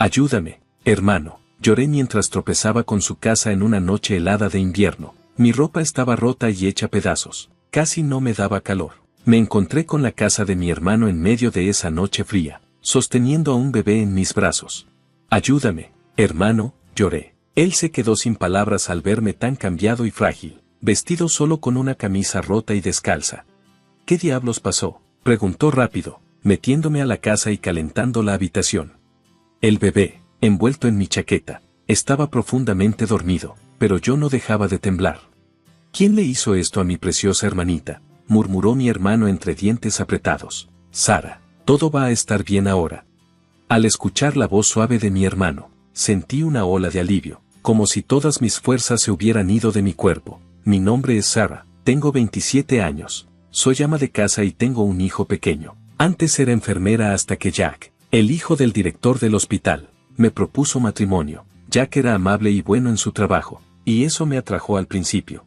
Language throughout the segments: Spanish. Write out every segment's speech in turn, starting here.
Ayúdame, hermano. Lloré mientras tropezaba con su casa en una noche helada de invierno. Mi ropa estaba rota y hecha pedazos. Casi no me daba calor. Me encontré con la casa de mi hermano en medio de esa noche fría, sosteniendo a un bebé en mis brazos. Ayúdame, hermano, lloré. Él se quedó sin palabras al verme tan cambiado y frágil, vestido solo con una camisa rota y descalza. ¿Qué diablos pasó?, preguntó rápido, metiéndome a la casa y calentando la habitación. El bebé, envuelto en mi chaqueta, estaba profundamente dormido, pero yo no dejaba de temblar. ¿Quién le hizo esto a mi preciosa hermanita?, murmuró mi hermano entre dientes apretados. Sara, todo va a estar bien ahora. Al escuchar la voz suave de mi hermano, sentí una ola de alivio, como si todas mis fuerzas se hubieran ido de mi cuerpo. Mi nombre es Sara, tengo 27 años, soy ama de casa y tengo un hijo pequeño. Antes era enfermera hasta que Jack, el hijo del director del hospital, me propuso matrimonio. Jack era amable y bueno en su trabajo, y eso me atrajo al principio.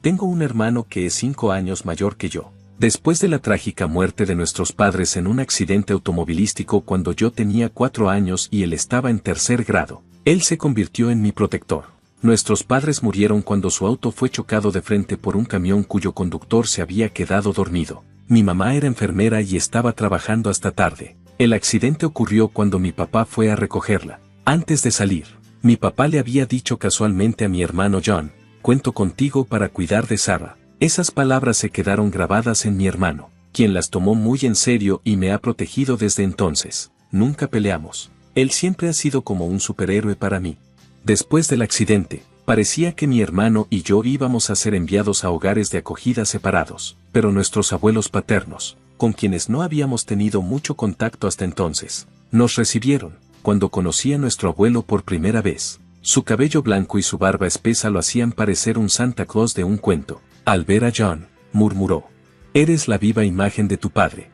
Tengo un hermano que es 5 años mayor que yo. Después de la trágica muerte de nuestros padres en un accidente automovilístico cuando yo tenía 4 años y él estaba en 3er grado, él se convirtió en mi protector. Nuestros padres murieron cuando su auto fue chocado de frente por un camión cuyo conductor se había quedado dormido. Mi mamá era enfermera y estaba trabajando hasta tarde. El accidente ocurrió cuando mi papá fue a recogerla. Antes de salir, mi papá le había dicho casualmente a mi hermano John: cuento contigo para cuidar de Sara. Esas palabras se quedaron grabadas en mi hermano, quien las tomó muy en serio y me ha protegido desde entonces. Nunca peleamos. Él siempre ha sido como un superhéroe para mí. Después del accidente, parecía que mi hermano y yo íbamos a ser enviados a hogares de acogida separados, pero nuestros abuelos paternos, con quienes no habíamos tenido mucho contacto hasta entonces, nos recibieron. Cuando conocí a nuestro abuelo por primera vez, su cabello blanco y su barba espesa lo hacían parecer un Santa Claus de un cuento. Al ver a John, murmuró: eres la viva imagen de tu padre.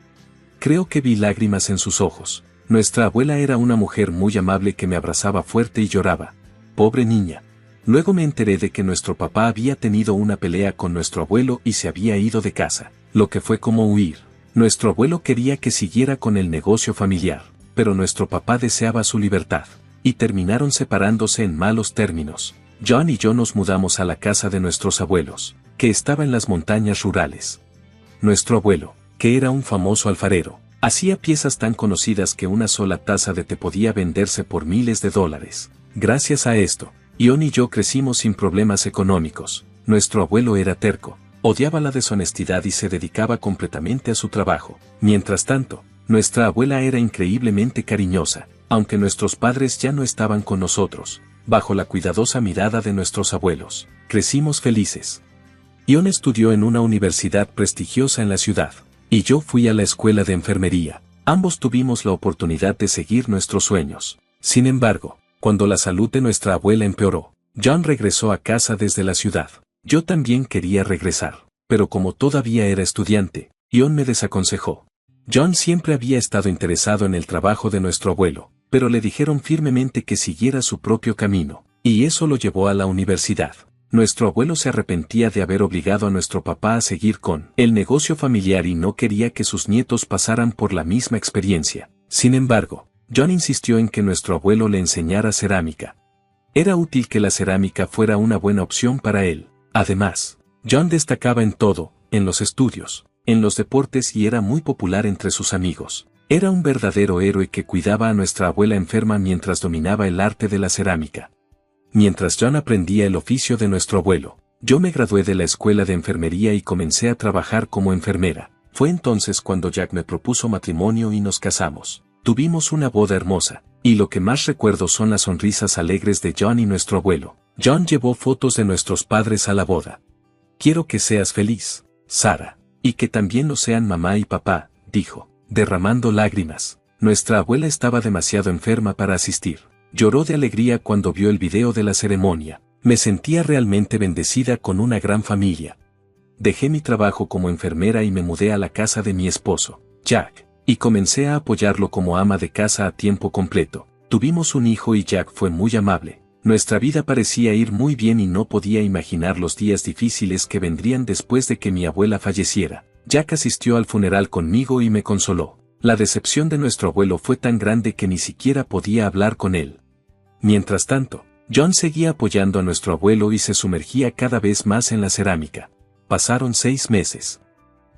Creo que vi lágrimas en sus ojos. Nuestra abuela era una mujer muy amable que me abrazaba fuerte y lloraba. Pobre niña. Luego me enteré de que nuestro papá había tenido una pelea con nuestro abuelo y se había ido de casa, lo que fue como huir. Nuestro abuelo quería que siguiera con el negocio familiar, pero nuestro papá deseaba su libertad, y terminaron separándose en malos términos. John y yo nos mudamos a la casa de nuestros abuelos, que estaba en las montañas rurales. Nuestro abuelo, que era un famoso alfarero, hacía piezas tan conocidas que una sola taza de té podía venderse por miles de dólares. Gracias a esto, John y yo crecimos sin problemas económicos. Nuestro abuelo era terco, odiaba la deshonestidad y se dedicaba completamente a su trabajo. Mientras tanto, nuestra abuela era increíblemente cariñosa, aunque nuestros padres ya no estaban con nosotros. Bajo la cuidadosa mirada de nuestros abuelos, crecimos felices. John estudió en una universidad prestigiosa en la ciudad, y yo fui a la escuela de enfermería. Ambos tuvimos la oportunidad de seguir nuestros sueños. Sin embargo, cuando la salud de nuestra abuela empeoró, John regresó a casa desde la ciudad. Yo también quería regresar, pero como todavía era estudiante, John me desaconsejó. John siempre había estado interesado en el trabajo de nuestro abuelo, pero le dijeron firmemente que siguiera su propio camino, y eso lo llevó a la universidad. Nuestro abuelo se arrepentía de haber obligado a nuestro papá a seguir con el negocio familiar y no quería que sus nietos pasaran por la misma experiencia. Sin embargo, John insistió en que nuestro abuelo le enseñara cerámica. Era útil que la cerámica fuera una buena opción para él. Además, John destacaba en todo, en los estudios, en los deportes y era muy popular entre sus amigos. Era un verdadero héroe que cuidaba a nuestra abuela enferma mientras dominaba el arte de la cerámica. Mientras John aprendía el oficio de nuestro abuelo, yo me gradué de la escuela de enfermería y comencé a trabajar como enfermera. Fue entonces cuando Jack me propuso matrimonio y nos casamos. Tuvimos una boda hermosa, y lo que más recuerdo son las sonrisas alegres de John y nuestro abuelo. John llevó fotos de nuestros padres a la boda. Quiero que seas feliz, Sara, y que también lo sean mamá y papá, dijo, derramando lágrimas. Nuestra abuela estaba demasiado enferma para asistir. Lloró de alegría cuando vio el video de la ceremonia. Me sentía realmente bendecida con una gran familia. Dejé mi trabajo como enfermera y me mudé a la casa de mi esposo, Jack, y comencé a apoyarlo como ama de casa a tiempo completo. Tuvimos un hijo y Jack fue muy amable. Nuestra vida parecía ir muy bien y no podía imaginar los días difíciles que vendrían después de que mi abuela falleciera. Jack asistió al funeral conmigo y me consoló. La decepción de nuestro abuelo fue tan grande que ni siquiera podía hablar con él. Mientras tanto, John seguía apoyando a nuestro abuelo y se sumergía cada vez más en la cerámica. Pasaron 6 meses.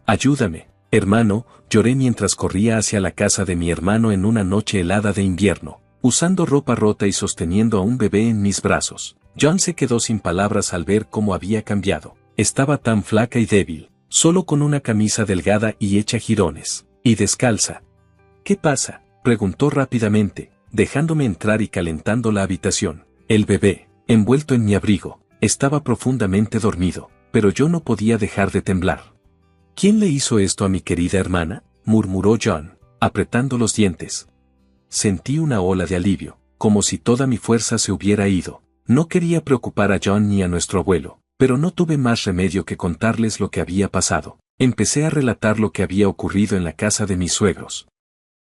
Ayúdame, hermano, lloré mientras corría hacia la casa de mi hermano en una noche helada de invierno, usando ropa rota y sosteniendo a un bebé en mis brazos. John se quedó sin palabras al ver cómo había cambiado. Estaba tan flaca y débil, solo con una camisa delgada y hecha jirones, y descalza. ¿Qué pasa?, preguntó rápidamente, dejándome entrar y calentando la habitación. El bebé, envuelto en mi abrigo, estaba profundamente dormido, pero yo no podía dejar de temblar. ¿Quién le hizo esto a mi querida hermana?, murmuró John, apretando los dientes. Sentí una ola de alivio, como si toda mi fuerza se hubiera ido. No quería preocupar a John ni a nuestro abuelo, pero no tuve más remedio que contarles lo que había pasado. Empecé a relatar lo que había ocurrido en la casa de mis suegros.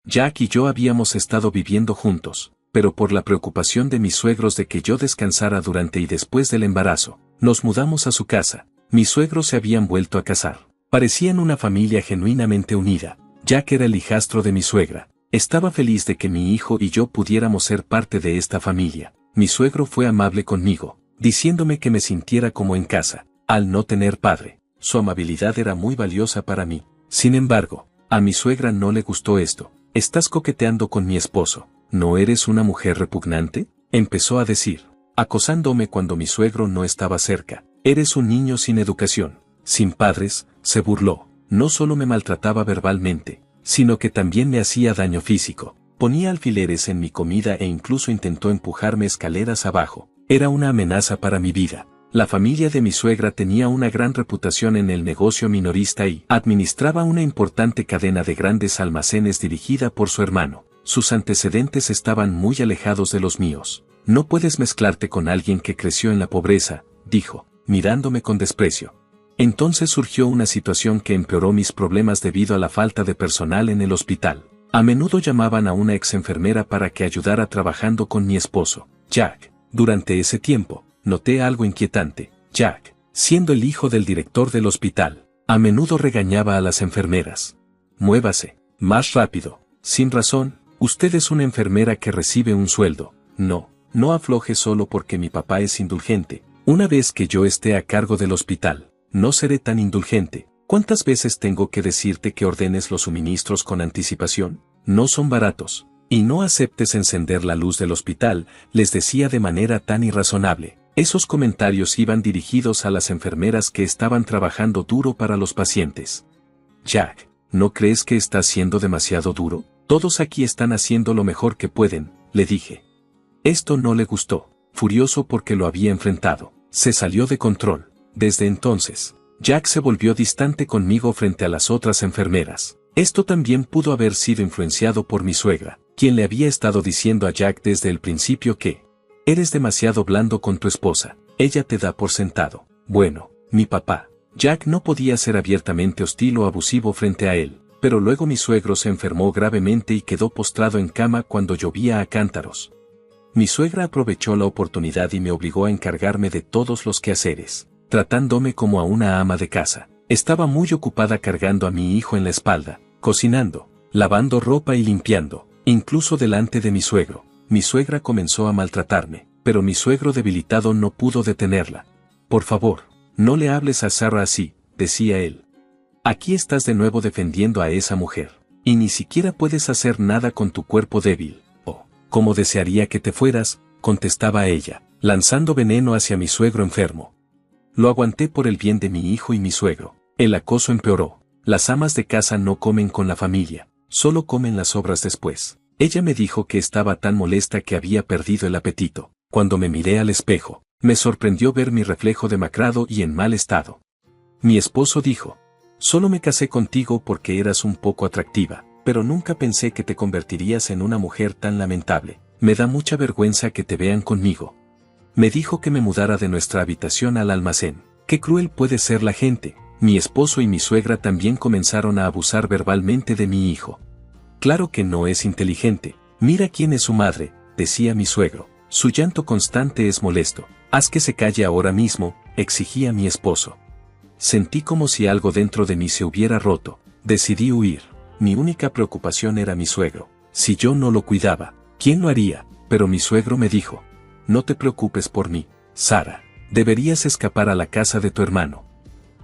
Jack y yo habíamos estado viviendo juntos, pero por la preocupación de mis suegros de que yo descansara durante y después del embarazo, nos mudamos a su casa. Mis suegros se habían vuelto a casar. Parecían una familia genuinamente unida. Jack era el hijastro de mi suegra. Estaba feliz de que mi hijo y yo pudiéramos ser parte de esta familia. Mi suegro fue amable conmigo, diciéndome que me sintiera como en casa, al no tener padre. Su amabilidad era muy valiosa para mí. Sin embargo, a mi suegra no le gustó esto. «Estás coqueteando con mi esposo, ¿no eres una mujer repugnante?», empezó a decir, acosándome cuando mi suegro no estaba cerca. «Eres un niño sin educación, sin padres», se burló. No solo me maltrataba verbalmente, sino que también me hacía daño físico. Ponía alfileres en mi comida e incluso intentó empujarme escaleras abajo. Era una amenaza para mi vida. La familia de mi suegra tenía una gran reputación en el negocio minorista y administraba una importante cadena de grandes almacenes dirigida por su hermano. Sus antecedentes estaban muy alejados de los míos. «No puedes mezclarte con alguien que creció en la pobreza», dijo, mirándome con desprecio. Entonces surgió una situación que empeoró mis problemas debido a la falta de personal en el hospital. A menudo llamaban a una ex enfermera para que ayudara trabajando con mi esposo, Jack. Durante ese tiempo, noté algo inquietante. Jack, siendo el hijo del director del hospital, a menudo regañaba a las enfermeras. «Muévase, más rápido, sin razón, usted es una enfermera que recibe un sueldo. No afloje solo porque mi papá es indulgente. Una vez que yo esté a cargo del hospital, no seré tan indulgente. ¿Cuántas veces tengo que decirte que ordenes los suministros con anticipación? No son baratos. Y no aceptes encender la luz del hospital», les decía de manera tan irrazonable. Esos comentarios iban dirigidos a las enfermeras que estaban trabajando duro para los pacientes. «Jack, ¿no crees que estás siendo demasiado duro? Todos aquí están haciendo lo mejor que pueden», le dije. Esto no le gustó. Furioso porque lo había enfrentado, se salió de control. Desde entonces, Jack se volvió distante conmigo frente a las otras enfermeras. Esto también pudo haber sido influenciado por mi suegra, quien le había estado diciendo a Jack desde el principio que «eres demasiado blando con tu esposa, ella te da por sentado». Bueno, mi papá. Jack no podía ser abiertamente hostil o abusivo frente a él, pero luego mi suegro se enfermó gravemente y quedó postrado en cama cuando llovía a cántaros. Mi suegra aprovechó la oportunidad y me obligó a encargarme de todos los quehaceres, tratándome como a una ama de casa. Estaba muy ocupada cargando a mi hijo en la espalda, cocinando, lavando ropa y limpiando, incluso delante de mi suegro. Mi suegra comenzó a maltratarme, pero mi suegro debilitado no pudo detenerla. «Por favor, no le hables a Sarah así», decía él. «Aquí estás de nuevo defendiendo a esa mujer, y ni siquiera puedes hacer nada con tu cuerpo débil». «Oh, cómo desearía que te fueras», contestaba ella, lanzando veneno hacia mi suegro enfermo. Lo aguanté por el bien de mi hijo y mi suegro. El acoso empeoró. Las amas de casa no comen con la familia, solo comen las sobras después. Ella me dijo que estaba tan molesta que había perdido el apetito. Cuando me miré al espejo, me sorprendió ver mi reflejo demacrado y en mal estado. Mi esposo dijo: «Solo me casé contigo porque eras un poco atractiva, pero nunca pensé que te convertirías en una mujer tan lamentable. Me da mucha vergüenza que te vean conmigo». Me dijo que me mudara de nuestra habitación al almacén. Qué cruel puede ser la gente. Mi esposo y mi suegra también comenzaron a abusar verbalmente de mi hijo. «Claro que no es inteligente. Mira quién es su madre», decía mi suegro. «Su llanto constante es molesto. Haz que se calle ahora mismo», exigía mi esposo. Sentí como si algo dentro de mí se hubiera roto. Decidí huir. Mi única preocupación era mi suegro. Si yo no lo cuidaba, ¿quién lo haría? Pero mi suegro me dijo: no te preocupes por mí, Sara. Deberías escapar a la casa de tu hermano.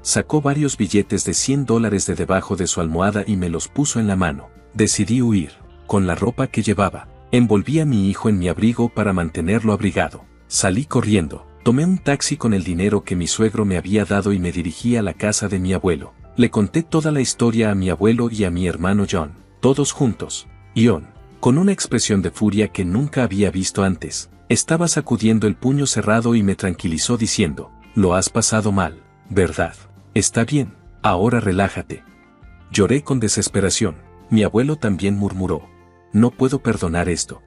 Sacó varios billetes de $100 de debajo de su almohada y me los puso en la mano. Decidí huir. Con la ropa que llevaba, envolví a mi hijo en mi abrigo para mantenerlo abrigado. Salí corriendo. Tomé un taxi con el dinero que mi suegro me había dado y me dirigí a la casa de mi abuelo. Le conté toda la historia a mi abuelo y a mi hermano John, todos juntos. John, con una expresión de furia que nunca había visto antes, estaba sacudiendo el puño cerrado y me tranquilizó diciendo: lo has pasado mal, ¿verdad? Está bien, ahora relájate. Lloré con desesperación. Mi abuelo también murmuró: no puedo perdonar esto.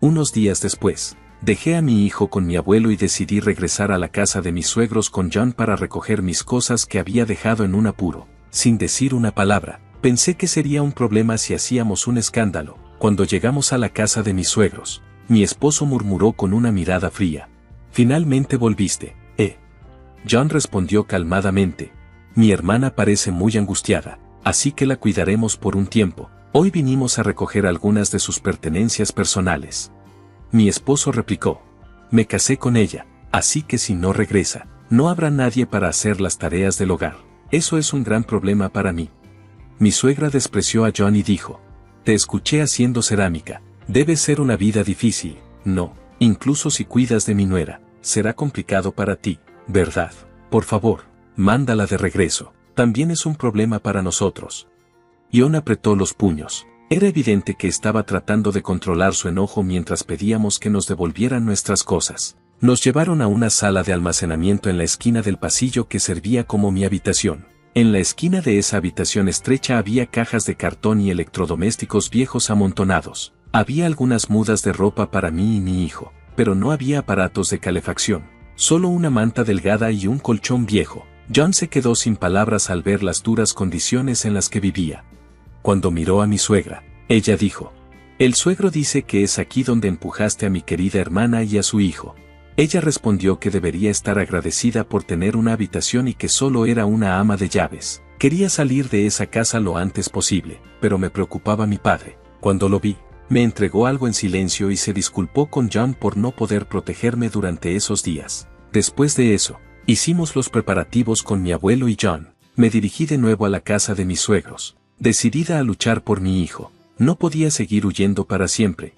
Unos días después, dejé a mi hijo con mi abuelo y decidí regresar a la casa de mis suegros con John para recoger mis cosas que había dejado en un apuro. Sin decir una palabra, pensé que sería un problema si hacíamos un escándalo. Cuando llegamos a la casa de mis suegros, mi esposo murmuró con una mirada fría: finalmente volviste, ¿eh? John respondió calmadamente: mi hermana parece muy angustiada, así que la cuidaremos por un tiempo. Hoy vinimos a recoger algunas de sus pertenencias personales. Mi esposo replicó: me casé con ella, así que si no regresa, no habrá nadie para hacer las tareas del hogar. Eso es un gran problema para mí. Mi suegra despreció a John y dijo: te escuché haciendo cerámica. Debe ser una vida difícil. No, incluso si cuidas de mi nuera, será complicado para ti, ¿verdad? Por favor, mándala de regreso. También es un problema para nosotros. John apretó los puños. Era evidente que estaba tratando de controlar su enojo mientras pedíamos que nos devolvieran nuestras cosas. Nos llevaron a una sala de almacenamiento en la esquina del pasillo que servía como mi habitación. En la esquina de esa habitación estrecha había cajas de cartón y electrodomésticos viejos amontonados. Había algunas mudas de ropa para mí y mi hijo, pero no había aparatos de calefacción. Solo una manta delgada y un colchón viejo. John se quedó sin palabras al ver las duras condiciones en las que vivía. Cuando miró a mi suegra, ella dijo: el suegro dice que es aquí donde empujaste a mi querida hermana y a su hijo. Ella respondió que debería estar agradecida por tener una habitación y que solo era una ama de llaves. Quería salir de esa casa lo antes posible, pero me preocupaba mi padre. Cuando lo vi, me entregó algo en silencio y se disculpó con John por no poder protegerme durante esos días. Después de eso, hicimos los preparativos con mi abuelo y John. Me dirigí de nuevo a la casa de mis suegros, decidida a luchar por mi hijo. No podía seguir huyendo para siempre.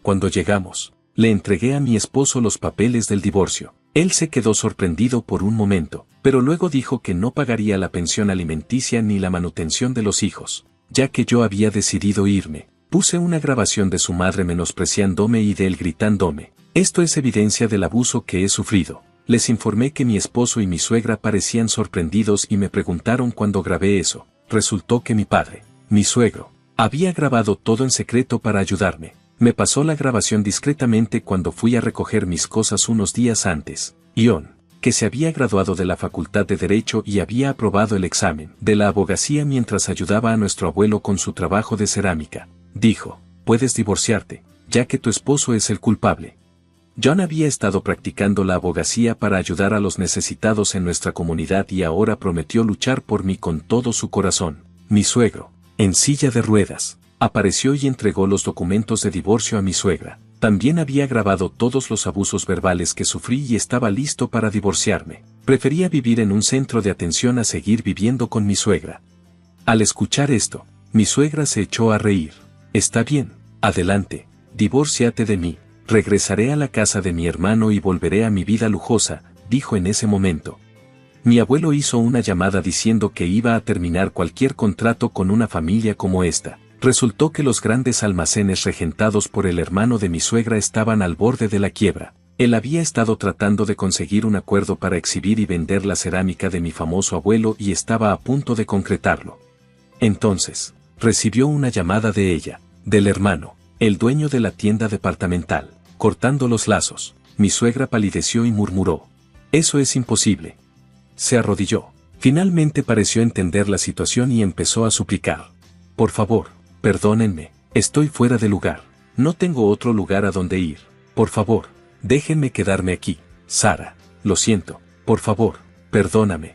Cuando llegamos, le entregué a mi esposo los papeles del divorcio. Él se quedó sorprendido por un momento, pero luego dijo que no pagaría la pensión alimenticia ni la manutención de los hijos, ya que yo había decidido irme. Puse una grabación de su madre menospreciándome y de él gritándome: esto es evidencia del abuso que he sufrido. Les informé que mi esposo y mi suegra parecían sorprendidos y me preguntaron cuándo grabé eso. Resultó que mi padre, mi suegro, había grabado todo en secreto para ayudarme. Me pasó la grabación discretamente cuando fui a recoger mis cosas unos días antes. John, que se había graduado de la Facultad de Derecho y había aprobado el examen de la abogacía mientras ayudaba a nuestro abuelo con su trabajo de cerámica, dijo: puedes divorciarte, ya que tu esposo es el culpable. John había estado practicando la abogacía para ayudar a los necesitados en nuestra comunidad y ahora prometió luchar por mí con todo su corazón. Mi suegro, en silla de ruedas, apareció y entregó los documentos de divorcio a mi suegra. También había grabado todos los abusos verbales que sufrí y estaba listo para divorciarme. Prefería vivir en un centro de atención a seguir viviendo con mi suegra. Al escuchar esto, mi suegra se echó a reír. Está bien, adelante, divórciate de mí. Regresaré a la casa de mi hermano y volveré a mi vida lujosa, dijo en ese momento. Mi abuelo hizo una llamada diciendo que iba a terminar cualquier contrato con una familia como esta. Resultó que los grandes almacenes regentados por el hermano de mi suegra estaban al borde de la quiebra. Él había estado tratando de conseguir un acuerdo para exhibir y vender la cerámica de mi famoso abuelo y estaba a punto de concretarlo. Entonces, recibió una llamada de ella, del hermano, el dueño de la tienda departamental. Cortando los lazos, mi suegra palideció y murmuró: eso es imposible. Se arrodilló. Finalmente pareció entender la situación y empezó a suplicar: por favor, perdónenme, estoy fuera de lugar. No tengo otro lugar a donde ir. Por favor, déjenme quedarme aquí. Sara, lo siento, por favor, perdóname.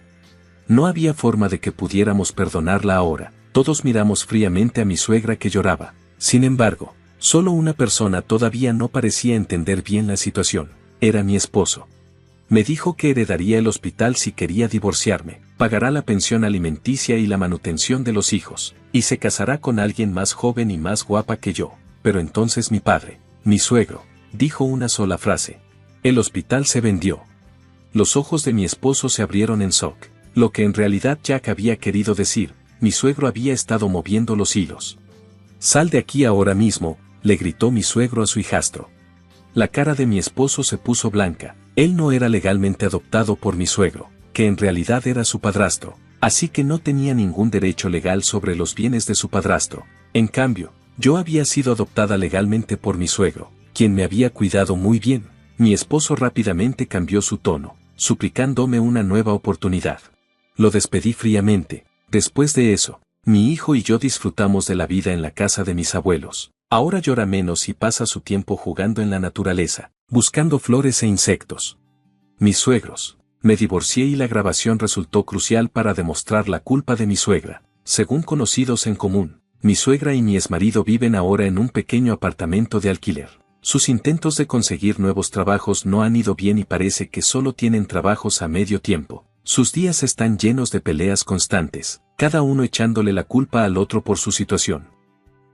No había forma de que pudiéramos perdonarla ahora. Todos miramos fríamente a mi suegra que lloraba. Sin embargo, solo una persona todavía no parecía entender bien la situación. Era mi esposo. Me dijo que heredaría el hospital si quería divorciarme, pagará la pensión alimenticia y la manutención de los hijos, y se casará con alguien más joven y más guapa que yo. Pero entonces mi padre, mi suegro, dijo una sola frase. El hospital se vendió. Los ojos de mi esposo se abrieron en shock. Lo que en realidad Jack había querido decir, mi suegro había estado moviendo los hilos. Sal de aquí ahora mismo, le gritó mi suegro a su hijastro. La cara de mi esposo se puso blanca. Él no era legalmente adoptado por mi suegro, que en realidad era su padrastro, así que no tenía ningún derecho legal sobre los bienes de su padrastro. En cambio, yo había sido adoptada legalmente por mi suegro, quien me había cuidado muy bien. Mi esposo rápidamente cambió su tono, suplicándome una nueva oportunidad. Lo despedí fríamente. Después de eso, mi hijo y yo disfrutamos de la vida en la casa de mis abuelos. Ahora llora menos y pasa su tiempo jugando en la naturaleza, buscando flores e insectos. Mis suegros. Me divorcié y la grabación resultó crucial para demostrar la culpa de mi suegra. Según conocidos en común, mi suegra y mi exmarido viven ahora en un pequeño apartamento de alquiler. Sus intentos de conseguir nuevos trabajos no han ido bien y parece que solo tienen trabajos a medio tiempo. Sus días están llenos de peleas constantes, cada uno echándole la culpa al otro por su situación.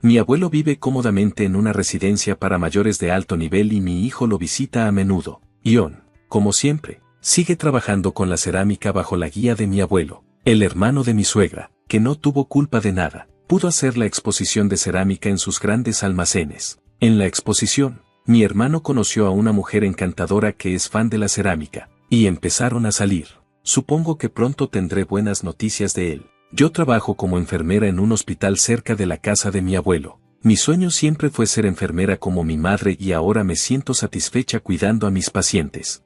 Mi abuelo vive cómodamente en una residencia para mayores de alto nivel y mi hijo lo visita a menudo. Ion, como siempre, sigue trabajando con la cerámica bajo la guía de mi abuelo, el hermano de mi suegra, que no tuvo culpa de nada. Pudo hacer la exposición de cerámica en sus grandes almacenes. En la exposición, mi hermano conoció a una mujer encantadora que es fan de la cerámica, y empezaron a salir. Supongo que pronto tendré buenas noticias de él. Yo trabajo como enfermera en un hospital cerca de la casa de mi abuelo. Mi sueño siempre fue ser enfermera como mi madre y ahora me siento satisfecha cuidando a mis pacientes.